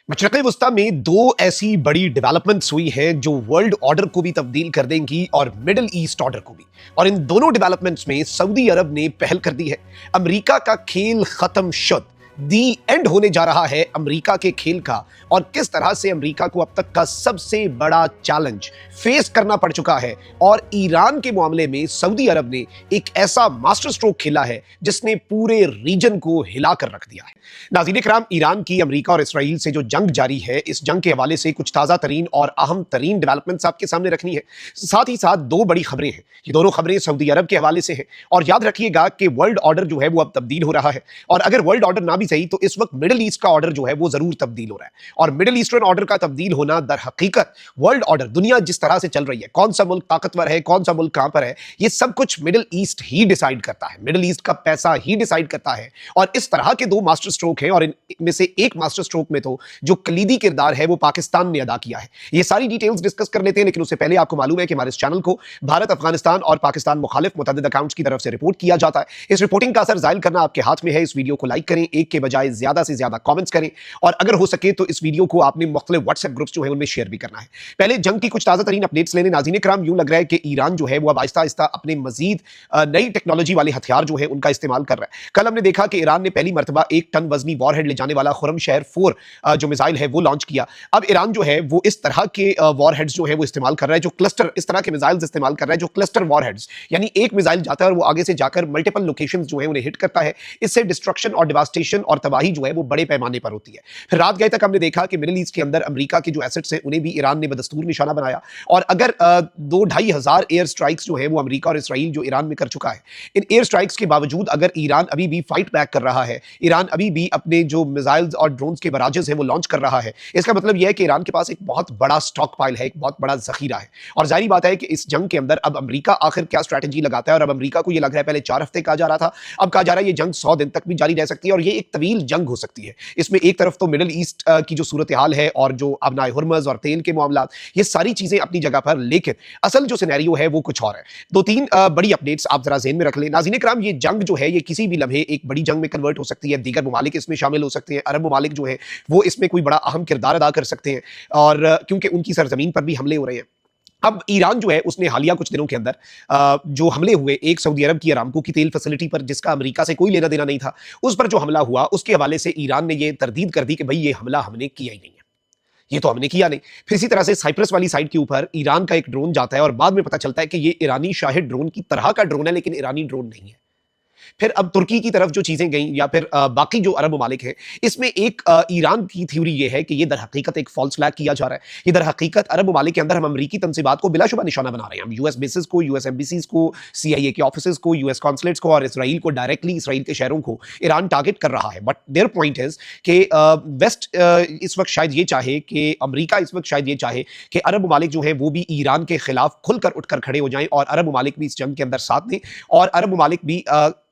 मशरक़ वस्ता में दो ऐसी बड़ी डेवलपमेंट्स हुई हैं जो वर्ल्ड ऑर्डर को भी तब्दील कर देंगी और मिडल ईस्ट ऑर्डर को भी। और इन दोनों डेवलपमेंट्स में सऊदी अरब ने पहल कर दी है। अमेरिका का खेल खत्म शुद, दी एंड होने जा रहा है अमेरिका के खेल का। और किस तरह से अमेरिका को अब तक का सबसे बड़ा चैलेंज फेस करना पड़ चुका है। और ईरान के मामले में सऊदी अरब ने एक ऐसा मास्टर स्ट्रोक खेला है जिसने पूरे रीजन को हिलाकर रख दिया है। नाज़रीन इकराम, ईरान की अमेरिका और इसराइल से जो जंग जारी है, इस जंग के हवाले से कुछ ताज़ा तरीन और अहम तरीन डेवलपमेंट्स आपके सामने रखनी है। साथ ही साथ दो बड़ी खबरें हैं। ये दोनों खबरें सऊदी अरब के हवाले से हैं। और याद रखिएगा कि वर्ल्ड ऑर्डर जो है वो अब तब्दील हो रहा है। और अगर वर्ल्ड ऑर्डर ना भी सही तो इस वक्त मिडिल ईस्ट का ऑर्डर जो है वो जरूर तब्दील हो रहा है। और मिडिल ईस्टर्न ऑर्डर का तब्दील होना दर हकीकत वर्ल्ड ऑर्डर, दुनिया जिस तरह से चल रही है, कौन सा मुल्क ताकतवर है, कौन सा मुल्क कहां पर है, ये सब कुछ मिडिल ईस्ट ही डिसाइड करता है। मिडिल ईस्ट का पैसा ही डिसाइड करता है। और इस तरह के दो मास्टर स्ट्रोक हैं और इनमें से एक मास्टर स्ट्रोक में तो जो कलीदी किरदार है वो पाकिस्तान ने अदा किया है। ये सारी डिटेल्स डिस्कस कर लेते हैं, लेकिन उससे पहले आपको मालूम है कि हमारे इस चैनल को भारत, अफगानिस्तान और पाकिस्तान मुखालिफ मुतअद्दिद अकाउंट्स की तरफ से रिपोर्ट किया जाता है। इस रिपोर्टिंग का असर जाहिर करना आपके हाथ में है। इस वीडियो को लाइक करें, एक के बजाय ज्यादा से ज्यादा कमेंट्स करें, और अगर हो सके तो इस वीडियो को आपने मुख्तलिफ व्हाट्सएप ग्रुप्स जो है उनमें शेयर भी करना है। पहले जंग की कुछ ताजा तरीन अपडेट्स लेने। नाज़रीन इकराम, यूं लग रहा है कि ईरान जो है वो अब आहिस्ता आहिस्ता अपने मजीद नई टेक्नोलॉजी वाले हथियार जो है उनका इस्तेमाल कर रहा है। कल हमने देखा कि ईरान ने पहली मरतबा 1 टन वजनी वॉरहेड ले जाने वाला खुर्रमशहर 4 जो मिसाइल है वो लॉन्च किया। अब ईरान जो है वो इस तरह के वॉरहेड्स जो है वो इस्तेमाल कर रहा है, जो क्लस्टर, इस तरह के मिसाइल्स इस्तेमाल कर रहा है जो क्लस्टर वॉरहेड्स, यानी एक मिसाइल जाता है और वो आगे से जाकर मल्टीपल लोकेशंस जो है उन्हें हिट करता है। इससे डिस्ट्रक्शन और डिवास्टेशन और तबाही जो है वो बड़े पैमाने पर होती है। फिर रात गए तक हमने देखा कि मिडिल ईस्ट के अंदर अमेरिका के जो एसेट्स हैं उन्हें भी ईरान ने बदस्तूर निशाना बनाया। और अगर 2-2.5 हजार एयर स्ट्राइक्स जो है वो अमेरिका और इसराइल जो ईरान में कर चुका है, इन एयर स्ट्राइक्स के बावजूद अगर ईरान अभी भी फाइट बैक कर रहा है, ईरान अभी भी अपने जो मिसाइल्स और ड्रोन्स के बराजेस हैं वो लॉन्च कर रहा है, इसका मतलब यह है कि ईरान के पास एक बहुत बड़ा स्टॉक पाइल है, एक बहुत बड़ा जखीरा है। और जाहिर बात है कि इस जंग के अंदर अब अमेरिका आखिर क्या स्ट्रैटेजी लगाता है। और अब अमेरिका को यह लग रहा है, पहले 4 हफ्ते कहा जा रहा था, अब कहा जा रहा है ये जंग 100 दिन तक भी जारी रह सकती है। और ये एक तवील जंग हो सकती है। इसमें एक तरफ तो मिडिल ईस्ट की जो सूरत हाल है और जो अबनाए हुर्मुज़ और तेल के मामला, ये सारी चीजें अपनी जगह पर, लेकिन असल जो सिनेरियो है वो कुछ और है। 2-3 बड़ी अपडेट्स आप जरा ज़हन में रख लें। नाज़रीन इकराम, ये जंग जो है ये किसी भी लम्हे एक बड़ी जंग में कन्वर्ट हो सकती है। दीगर ममालिक इसमें शामिल हो सकते हैं। अरब ममालिक जो है वो इसमें कोई बड़ा अहम किरदार अदा कर सकते हैं, और क्योंकि उनकी सरजमीन पर भी हमले हो रहे हैं। अब ईरान जो है उसने हालिया कुछ दिनों के अंदर जो हमले हुए, एक सऊदी अरब की अरामको की तेल फैसिलिटी पर, जिसका अमेरिका से कोई लेना देना नहीं था, उस पर जो हमला हुआ उसके हवाले से ईरान ने यह तरदीद कर दी कि भाई ये हमला हमने किया ही नहीं है, ये तो हमने किया नहीं। फिर इसी तरह से साइप्रस वाली साइड के ऊपर ईरान का एक ड्रोन जाता है और बाद में पता चलता है कि ये ईरानी शाहिद ड्रोन की तरह का ड्रोन है, लेकिन ईरानी ड्रोन नहीं है। फिर अब तुर्की की तरफ जो चीजें गई, या फिर बाकी जो अरब ममालिक हैं, इसमें एक ईरान की थ्योरी ये है कि ये दर हकीकत एक फॉल्स फ्लैग किया जा रहा है। ये दर हकीकत अरब ममालिक के अंदर हम अमरीकी तंसीबात को बिलाशुबा निशाना बना रहे हैं। हम यूएस बेसिस को, यूएस एम्बेसीज को, CIA के ऑफिस को, यूएस कॉन्सुलेट्स को और इसराइल को, डायरेक्टली इसराइल के शहरों को ईरान टारगेट कर रहा है। बट देयर पॉइंट इज कि वेस्ट इस वक्त शायद ये चाहे कि अमरीका इस वक्त शायद ये चाहे कि अरब ममालिक जो है वो भी ईरान के खिलाफ खुलकर उठकर खड़े हो जाएं, और अरब ममालिक भी इस जंग के अंदर साथ दें। और अरब ममालिक भी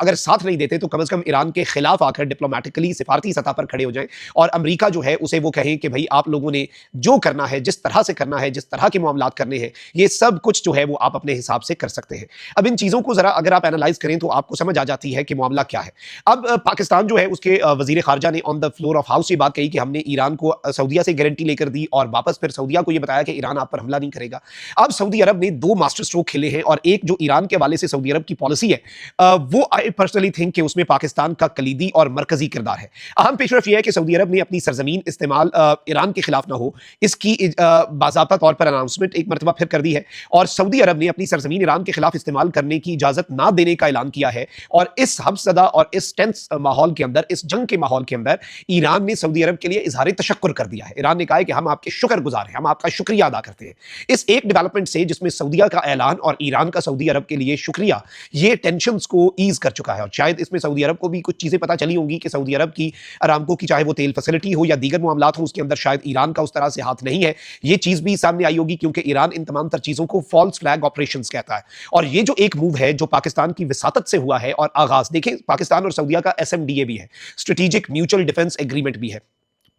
अगर साथ नहीं देते तो कम से कम ईरान के खिलाफ आकर डिप्लोमेटिकली, सिफारती सतह पर खड़े हो जाएं, और अमेरिका जो है उसे वो कहें कि भाई आप लोगों ने जो करना है, जिस तरह से करना है, जिस तरह के मामलात करने हैं, ये सब कुछ जो है वो आप अपने हिसाब से कर सकते हैं। अब इन चीज़ों को जरा अगर आप एनालाइज करें तो आपको समझ आ जाती है कि मामला क्या है। अब पाकिस्तान जो है उसके वजीर खारजा ने on the floor of house ये बात कही कि हमने ईरान को सऊदिया से गारंटी लेकर दी, और वापस फिर सऊदिया को यह बताया कि ईरान आप पर हमला नहीं करेगा। अब सऊदी अरब ने 2 मास्टर स्ट्रोक खेले हैं, और एक जो ईरान के हवाले से सऊदी अरब की पॉलिसी है वो आई पर्सनली थिंक कि उसमें पाकिस्तान का कलीदी और मरकजी किरदार है। अहम पेशरफ यह है कि सऊदी अरब ने अपनी सरजमीन इस्तेमाल ईरान के खिलाफ ना हो, इसकी बाज़ाब्ता तौर पर अनाउंसमेंट एक मरतबा फिर कर दी है। और सऊदी अरब ने अपनी सरजमीन ईरान के खिलाफ इस्तेमाल करने की इजाजत ना देने का ऐलान किया है। और इस हबसदा और इस टेंस माहौल के अंदर, इस जंग के माहौल के अंदर, ईरान ने सऊदी अरब के लिए इजहार तशक्कुर कर दिया है। ईरान ने कहा है कि हम आपके शुक्रगुजार हैं, हम आपका शुक्रिया अदा करते हैं। इस एक डेवलपमेंट से, जिसमें सऊदिया का ऐलान और ईरान का सऊदी अरब के लिए शुक्रिया, ये टेंशन को ईज कर चुका है। और शायद इसमें सऊदी अरब को भी कुछ चीजें पता चली होंगी कि सऊदी अरब की अरामको की, चाहे वो तेल फैसिलिटी हो या दीगर मामलात हो, उसके अंदर शायद ईरान का उस तरह से हाथ नहीं है। ये चीज भी सामने आई होगी, क्योंकि ईरान इन तमाम तर चीजों को फॉल्स फ्लैग ऑपरेशंस कहता है। और ये जो एक मूव है जो पाकिस्तान की विसातत से हुआ है, और आगाज देखें, पाकिस्तान और सऊदिया का SMDA भी है, स्ट्रेटेजिक म्यूचुअल डिफेंस एग्रीमेंट भी है।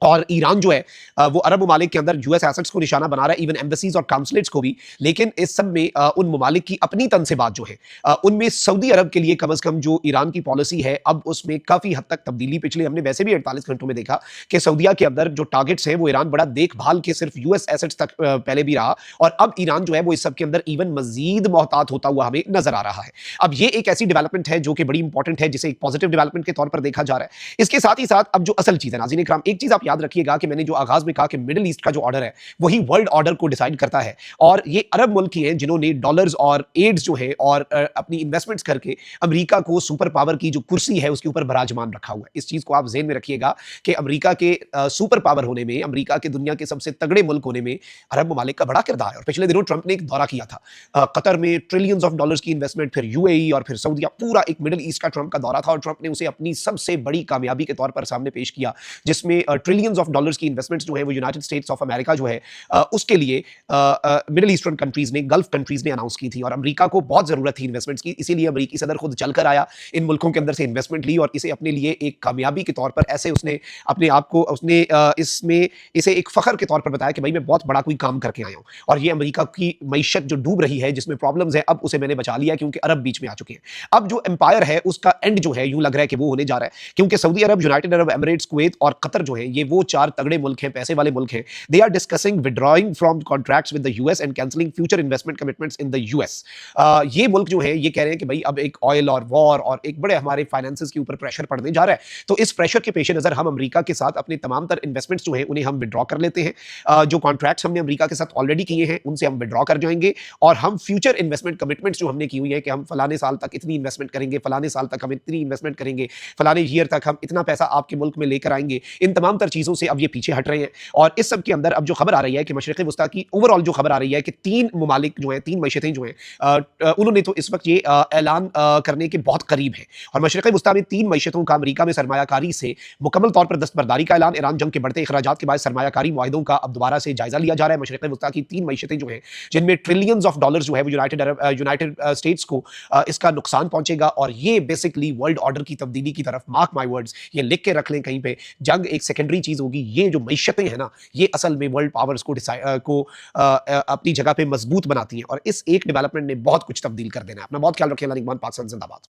और ईरान जो है वो अरब ममालिक के अंदर यूएस एसेट्स को निशाना बना रहा है, इवन एम्बेसीज और काउंसलेट्स को भी। लेकिन इस सब में उन ममालिक की अपनी तनसेबात जो है, उनमें सऊदी अरब के लिए कम से कम जो ईरान की पॉलिसी है, अब उसमें काफी हद तक तब्दीली पिछले हमने वैसे भी 48 घंटों में देखा कि सऊदीया के अंदर जो टारगेट्स हैं वो ईरान बड़ा देखभाल के सिर्फ यूएस एसेट्स तक पहले भी रहा, और अब ईरान जो है वो इस सब के अंदर इवन मजीद मोहतात होता हुआ हमें नजर आ रहा है। अब ये एक ऐसी डेवलपमेंट है जो कि बड़ी इंपॉर्टेंट है, जिसे एक पॉजिटिव डेवलपमेंट के तौर पर देखा जा रहा है। इसके साथ ही साथ अब जो असल चीज है नाज़रीन इकराम, एक चीज आप याद रखिएगा कि मैंने जो आगाज में कहा कि मिडिल ईस्ट का जो ऑर्डर है वही वर्ल्ड ऑर्डर को डिसाइड करता है, और ये अरब मुल्क ही हैं जिन्होंने डॉलर्स और एड्स जो है और अपनी इन्वेस्टमेंट्स करके अमेरिका को सुपर पावर की जो कुर्सी है उसके ऊपर बराजमान रखा हुआ है। इस चीज को आप ज़हन में रखिएगा कि अमेरिका के सुपर पावर होने में, अमेरिका के दुनिया के सबसे तगड़े मुल्क होने में अरब ममालिक का बड़ा किरदार है। और पिछले दिनों ट्रंप ने एक दौरा किया था कतर में, ट्रिलियंस ऑफ डॉलर्स की इन्वेस्टमेंट, फिर यूएई और फिर सऊदीया, पूरा एक मिडिल ईस्ट का ट्रंप का दौरा था, और ट्रंप ने उसे अपनी सबसे बड़ी कामयाबी के तौर पर सामने पेश किया, जिसमें ट्रिलियंस ऑफ डॉलर्स की इन्वेस्टमेंट्स जो है वो यूनाइटेड स्टेट्स ऑफ अमेरिका जो है उसके लिए मिडिल ईस्टर्न कंट्रीज ने, गल्फ कंट्रीज ने अनाउंस की थी, और अमेरिका को बहुत जरूरत थी इन्वेस्टमेंट्स की। इसीलिए अमेरिकी सदर खुद चलकर आया, इन मुल्कों के अंदर से इन्वेस्टमेंट ली, और इसे अपने लिए एक कामयाबी के तौर पर ऐसे उसने अपने आप को उसने इसमें इसे एक फखर के तौर पर बताया कि भाई मैं बहुत बड़ा कोई काम करके आया हूं, और ये अमेरिका की मईशत जो डूब रही है, जिसमें प्रॉब्लम्स है, अब उसे मैंने बचा लिया क्योंकि अरब बीच में आ चुके हैं। अब जो एम्पायर है उसका एंड जो है यूं लग रहा है कि वो होने जा रहा है, क्योंकि सऊदी अरब, यूनाइटेड अरब एमिरेट्स, कुवैत और कतर जो है, ये वो चार तगड़े मुल्क हैं, पैसे वाले मुल्क हैं। They are discussing withdrawing from contracts with the US and cancelling future investment commitments in the US. ये मुल्क जो है ये कह रहे हैं कि भाई अब एक ऑयल और वॉर और एक बड़े हमारे फाइनेंसेस के ऊपर प्रेशर पड़ने जा रहा है, तो इस प्रेशर के पेश नजर हम अमेरिका के साथ अपने तमाम तर इन्वेस्टमेंट्स जो हैं उन्हें हम विड्रॉ कर लेते हैं। जो कॉन्ट्रैक्ट्स हमने अमेरिका के साथ ऑलरेडी किए हैं उनसे हम विड्रॉ कर जाएंगे, और हम फ्यूचर इन्वेस्टमेंट कमिटमेंट्स जो हमने की हुई है कि हम फलाने साल तक इतनी इन्वेस्टमेंट करेंगे, फलाने साल तक हम इतनी इन्वेस्टमेंट करेंगे, फलाने ईयर तक हम इतना पैसा आपके मुल्क में लेकर आएंगे, इन तमाम तर चीज़ों से अब ये पीछे हट रहे हैं। और इस सब के अंदर अब जो खबर आ रही है कि मशरिक़ वस्ता की ओवरऑल जो खबर आ रही है कि तीन ममालिक जो हैं, तीन मईशतें जो हैं, उन्होंने तो इस वक्त ये ऐलान करने के बहुत करीब है, और मशरिक़ वस्ता में तीन मईशतों का अमेरिका में सरमायाकारी से मुकम्मल तौर पर दस्तबरदारी का ऐलान, ईरान जंग के बढ़ते अखराजात के बाद सरमायाकारी मुआहिदों का अब दोबारा से जायजा लिया जा रहा है। मशरिक़ वस्ता की तीन मईशतें जो हैं जिनमें ट्रिलियंस ऑफ डॉलर्स जो है वो यूनाइटेड स्टेट्स को इसका नुकसान पहुंचेगा, और ये बेसिकली वर्ल्ड ऑर्डर की तब्दीली की तरफ, मार्क माई वर्ड्स, ये लिख के रख लें कहीं पे, जंग एक सेकेंडरी चीज होगी, ये जो मईशतें हैं ना, ये असल में वर्ल्ड पावर्स को अपनी जगह पे मजबूत बनाती हैं, और इस एक डेवलपमेंट ने बहुत कुछ तब्दील कर देना है। अपना बहुत ख्याल रखिए। पाकिस्तान जिंदाबाद।